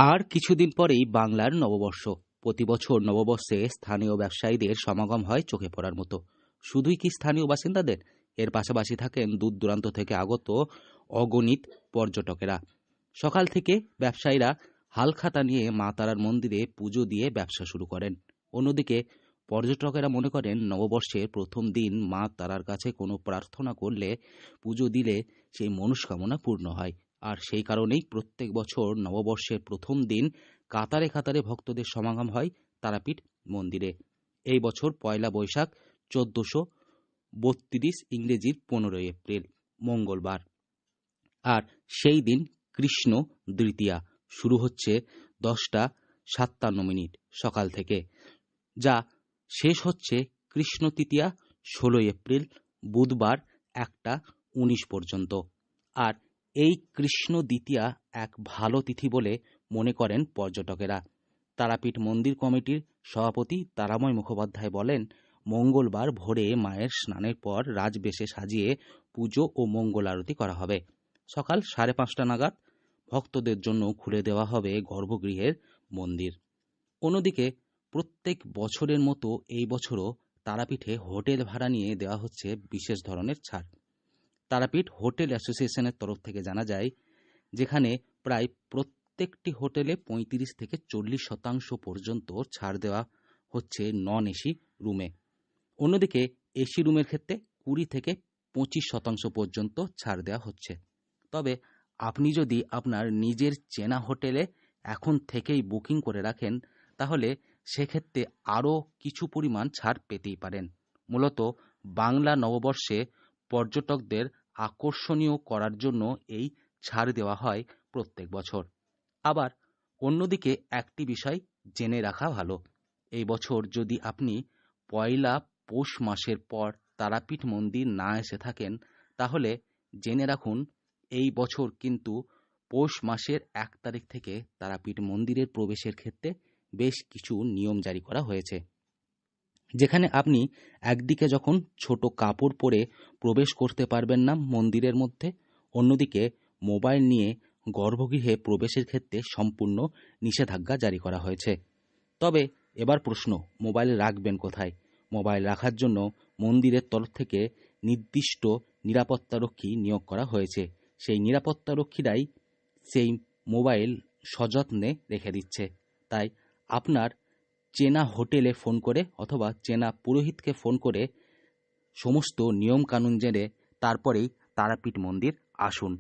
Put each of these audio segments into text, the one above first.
আর কিছুদিন পরেই বাংলার নববর্ষ। প্রতি বছর নববর্ষে স্থানীয় ব্যবসায়ীদের সমাগম হয় চোখে পড়ার মতো। শুধুই কি স্থানীয় বাসিন্দাদের, এর পাশাপাশি থাকেন দূর দূরান্ত থেকে আগত অগণিত পর্যটকেরা। সকাল থেকে ব্যবসায়ীরা হালখাতা নিয়ে মা তারার মন্দিরে পুজো দিয়ে ব্যবসা শুরু করেন। অন্যদিকে পর্যটকেরা মনে করেন নববর্ষের প্রথম দিন মা তারার কাছে কোনো প্রার্থনা করলে, পুজো দিলে সেই মনস্কামনা পূর্ণ হয়। আর সেই কারণেই প্রত্যেক বছর নববর্ষের প্রথম দিন কাতারে কাতারে ভক্তদের সমাগম হয় তারাপীঠ মন্দিরে। এই বছর পয়লা বৈশাখ ১৪৩২ ইংরেজির ১৫ই এপ্রিল মঙ্গলবার। আর সেই দিন কৃষ্ণ দ্বিতীয়া শুরু হচ্ছে ১০টা ৫৭ সকাল থেকে, যা শেষ হচ্ছে কৃষ্ণ তৃতীয়া ১৬ই এপ্রিল বুধবার ১টা ১৯ পর্যন্ত। আর এই কৃষ্ণ দ্বিতীয়া এক ভালো তিথি বলে মনে করেন পর্যটকেরা। তারাপীঠ মন্দির কমিটির সভাপতি তারাময় মুখোপাধ্যায় বলেন, মঙ্গলবার ভোরে মায়ের স্নানের পর রাজবেশে সাজিয়ে পুজো ও মঙ্গল আরতি করা হবে। সকাল ৫:৩০ নাগাদ ভক্তদের জন্য খুলে দেওয়া হবে গর্ভগৃহের মন্দির। অন্যদিকে প্রত্যেক বছরের মতো এই বছরও তারাপীঠে হোটেল ভাড়া নিয়ে দেওয়া হচ্ছে বিশেষ ধরনের ছাড়। তারাপীঠ হোটেল অ্যাসোসিয়েশনের তরফ থেকে জানা যায়, যেখানে প্রায় প্রত্যেকটি হোটেলে ৩৫ থেকে ৪০% পর্যন্ত ছাড় দেওয়া হচ্ছে নন এসি রুমে। অন্যদিকে এসি রুমের ক্ষেত্রে ২০ থেকে ২৫% পর্যন্ত ছাড় দেওয়া হচ্ছে। তবে আপনি যদি আপনার নিজের চেনা হোটেলে এখন থেকেই বুকিং করে রাখেন, তাহলে সেক্ষেত্রে আরও কিছু পরিমাণ ছাড় পেতেই পারেন। মূলত বাংলা নববর্ষে পর্যটকদের আকর্ষণীয় করার জন্য এই ছাড় দেওয়া হয় প্রত্যেক বছর। আবার অন্যদিকে একটি বিষয় জেনে রাখা ভালো, এই বছর যদি আপনি পয়লা পৌষ মাসের পর তারাপীঠ মন্দির না এসে থাকেন, তাহলে জেনে রাখুন এই বছর কিন্তু পৌষ মাসের ১ তারিখ থেকে তারাপীঠ মন্দিরের প্রবেশের ক্ষেত্রে বেশ কিছু নিয়ম জারি করা হয়েছে। যেখানে আপনি একদিকে যখন ছোট কাপড় পরে প্রবেশ করতে পারবেন না মন্দিরের মধ্যে, অন্যদিকে মোবাইল নিয়ে গর্ভগৃহে প্রবেশের ক্ষেত্রে সম্পূর্ণ নিষেধাজ্ঞা জারি করা হয়েছে। তবে এবার প্রশ্ন, মোবাইল রাখবেন কোথায়? মোবাইল রাখার জন্য মন্দিরের তরফ থেকে নির্দিষ্ট নিরাপত্তারক্ষী নিয়োগ করা হয়েছে। সেই নিরাপত্তারক্ষীরাই সেই মোবাইল সযত্নে রেখে দিচ্ছে। তাই আপনার চেনা হোটেলে ফোন করে অথবা চেনা পুরোহিতকে ফোন করে সমস্ত নিয়মকানুন জেনে তারপরেই তারাপীঠ মন্দির আসুন।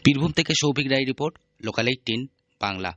বীরভূম থেকে সৌভিক রায় রিপোর্ট, লোকাল ১৮ বাংলা।